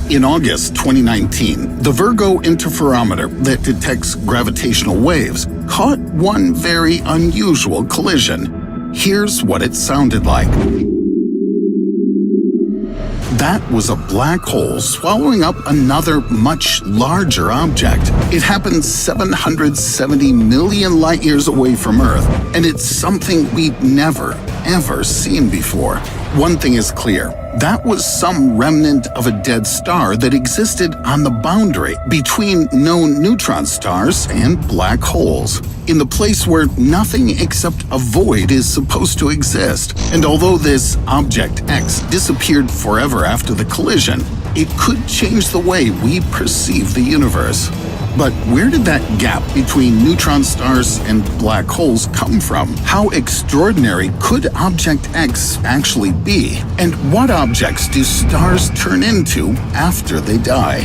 In August 2019, the Virgo interferometer that detects gravitational waves caught one very unusual collision. Here's what it sounded like. That was a black hole swallowing up another much larger object. It happened 770 million light years away from Earth, and it's something we'd never, ever seen before. One thing is clear. That was some remnant of a dead star that existed on the boundary between known neutron stars and black holes, in the place where nothing except a void is supposed to exist. And although this Object X disappeared forever after the collision, it could change the way we perceive the universe. But where did that gap between neutron stars and black holes come from? How extraordinary could Object X actually be? And what objects do stars turn into after they die?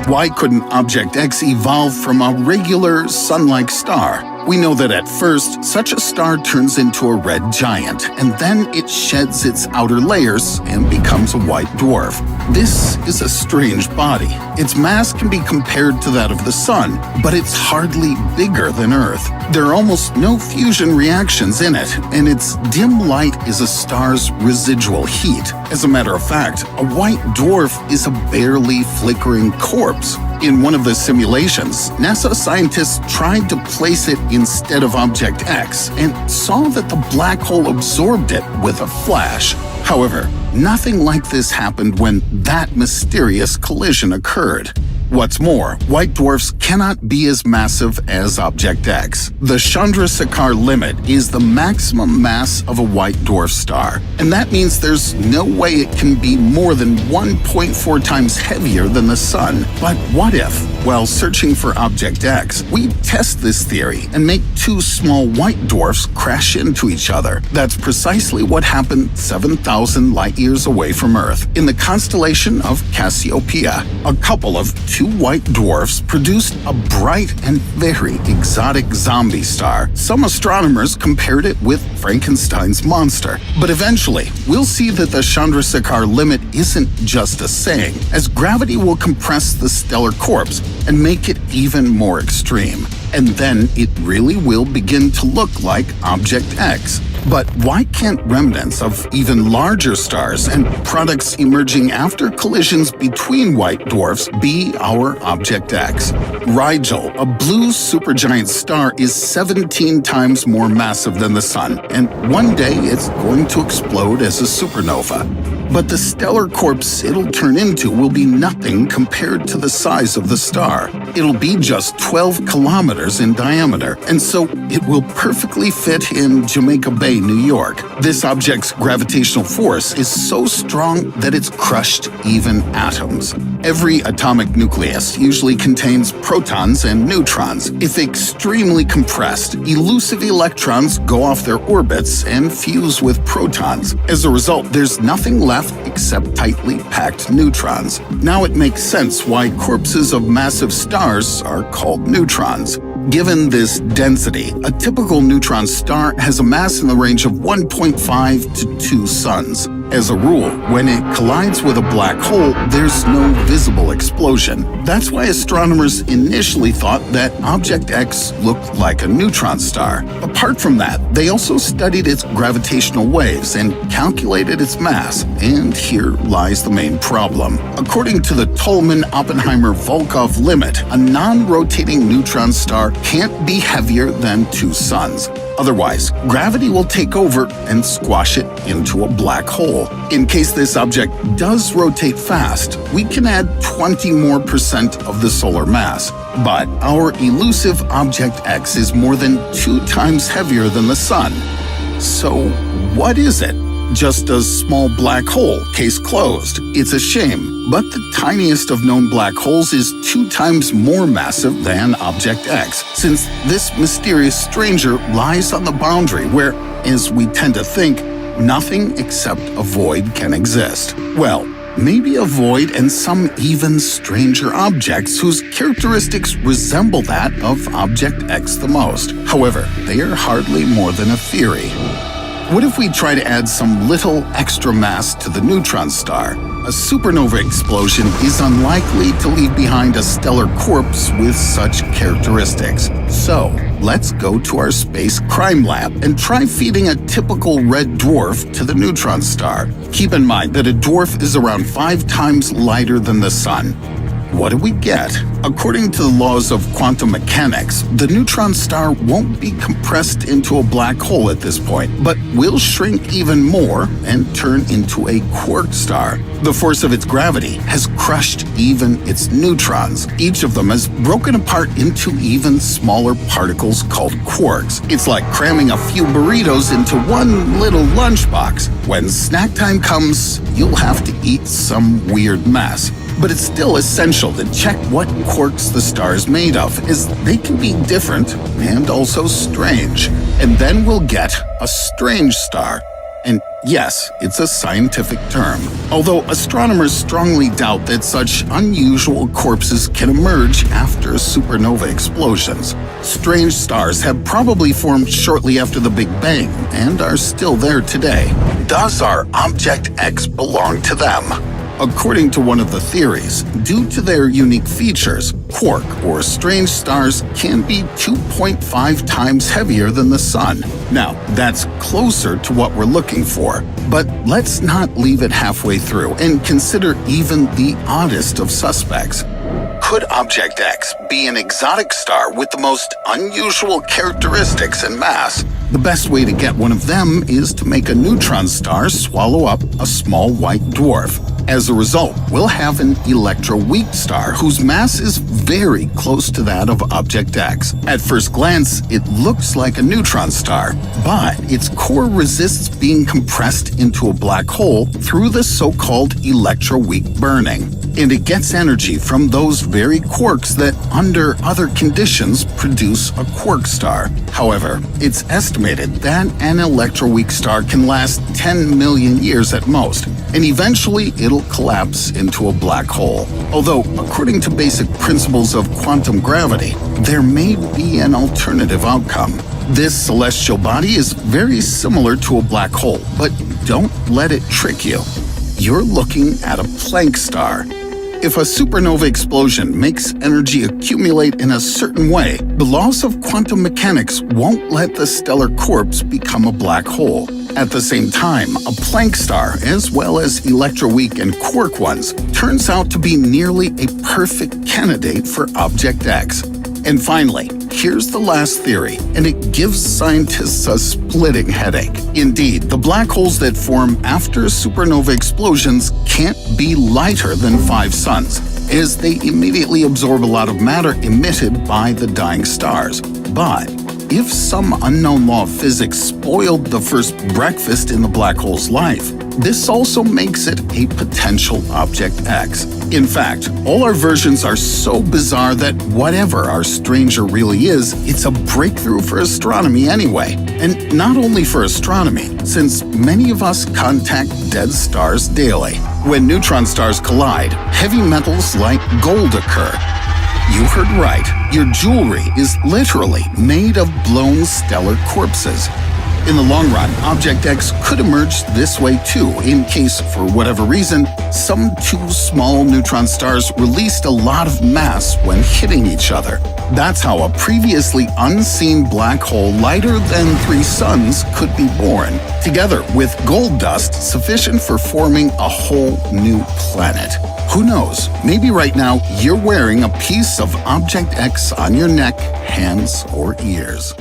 Why couldn't Object X evolve from a regular sun-like star? We know that at first, such a star turns into a red giant, and then it sheds its outer layers and becomes a white dwarf. This is a strange body. Its mass can be compared to that of the Sun, but it's hardly bigger than Earth. There are almost no fusion reactions in it, and its dim light is a star's residual heat. As a matter of fact, a white dwarf is a barely flickering corpse. In one of the simulations, NASA scientists tried to place it instead of Object X and saw that the black hole absorbed it with a flash. However, nothing like this happened when that mysterious collision occurred. What's more, white dwarfs cannot be as massive as Object X. The Chandrasekhar limit is the maximum mass of a white dwarf star, and that means there's no way it can be more than 1.4 times heavier than the Sun. But what if, while searching for Object X, we test this theory and make two small white dwarfs crash into each other? That's precisely what happened 7,000 light years away from Earth. In the constellation of Cassiopeia, a couple of two white dwarfs produced a bright and very exotic zombie star. Some astronomers compared it with Frankenstein's monster. But eventually, we'll see that the Chandrasekhar limit isn't just a saying, as gravity will compress the stellar corpse and make it even more extreme. And then it really will begin to look like Object X. But why can't remnants of even larger stars and products emerging after collisions between white dwarfs be our Object X? Rigel, a blue supergiant star, is 17 times more massive than the Sun, and one day it's going to explode as a supernova. But the stellar corpse it'll turn into will be nothing compared to the size of the star. It'll be just 12 kilometers in diameter, and so it will perfectly fit in Jamaica Bay, New York. This object's gravitational force is so strong that it's crushed even atoms. Every atomic nucleus usually contains protons and neutrons. If extremely compressed, elusive electrons go off their orbits and fuse with protons. As a result, there's nothing left except tightly packed neutrons. Now it makes sense why corpses of massive stars are called neutrons. Given this density, a typical neutron star has a mass in the range of 1.5 to 2 suns. As a rule, when it collides with a black hole, there's no visible explosion. That's why astronomers initially thought that Object X looked like a neutron star. Apart from that, they also studied its gravitational waves and calculated its mass. And here lies the main problem. According to the Tolman-Oppenheimer-Volkov limit, a non-rotating neutron star can't be heavier than 2 suns. Otherwise, gravity will take over and squash it into a black hole. In case this object does rotate fast, we can add 20% more of the solar mass. But our elusive Object X is more than 2 times heavier than the Sun. So what is it? Just a small black hole, case closed. It's a shame, but the tiniest of known black holes is 2 times more massive than Object X, since this mysterious stranger lies on the boundary where, as we tend to think, nothing except a void can exist. Well, maybe a void, and some even stranger objects whose characteristics resemble that of Object X the most. However, they are hardly more than a theory. What if we try to add some little extra mass to the neutron star? A supernova explosion is unlikely to leave behind a stellar corpse with such characteristics. So, let's go to our space crime lab and try feeding a typical red dwarf to the neutron star. Keep in mind that a dwarf is around 5 times lighter than the Sun. What do we get? According to the laws of quantum mechanics, the neutron star won't be compressed into a black hole at this point, but will shrink even more and turn into a quark star. The force of its gravity has crushed even its neutrons. Each of them has broken apart into even smaller particles called quarks. It's like cramming a few burritos into one little lunchbox. When snack time comes, you'll have to eat some weird mess. But it's still essential to check what quarks the star is made of, as they can be different and also strange. And then we'll get a strange star. And yes, it's a scientific term, although astronomers strongly doubt that such unusual corpses can emerge after supernova explosions. Strange stars have probably formed shortly after the Big Bang and are still there today. Does our Object X belong to them? According to one of the theories, due to their unique features, quark or strange stars can be 2.5 times heavier than the Sun. Now, that's closer to what we're looking for, but let's not leave it halfway through and consider even the oddest of suspects. Could Object X be an exotic star with the most unusual characteristics and mass? The best way to get one of them is to make a neutron star swallow up a small white dwarf. As a result, we'll have an electroweak star whose mass is very close to that of Object X. At first glance, it looks like a neutron star, but its core resists being compressed into a black hole through the so-called electroweak burning. And it gets energy from those very quarks that, under other conditions, produce a quark star. However, it's estimated that an electroweak star can last 10 million years at most, and eventually it'll collapse into a black hole. Although, according to basic principles of quantum gravity, there may be an alternative outcome. This celestial body is very similar to a black hole, but don't let it trick you. You're looking at a Planck star. If a supernova explosion makes energy accumulate in a certain way, the laws of quantum mechanics won't let the stellar corpse become a black hole. At the same time, a Planck star, as well as electroweak and quark ones, turns out to be nearly a perfect candidate for Object X. And finally, here's the last theory, and it gives scientists a splitting headache. Indeed, the black holes that form after supernova explosions can't be lighter than 5 suns, as they immediately absorb a lot of matter emitted by the dying stars. But if some unknown law of physics spoiled the first breakfast in the black hole's life, this also makes it a potential Object X. In fact, all our versions are so bizarre that whatever our stranger really is, it's a breakthrough for astronomy anyway. And not only for astronomy, since many of us contact dead stars daily. When neutron stars collide, heavy metals like gold occur. You heard right. Your jewelry is literally made of blown stellar corpses. In the long run, Object X could emerge this way too, in case, for whatever reason, some 2 small neutron stars released a lot of mass when hitting each other. That's how a previously unseen black hole lighter than 3 suns could be born, together with gold dust sufficient for forming a whole new planet. Who knows, maybe right now you're wearing a piece of Object X on your neck, hands, or ears.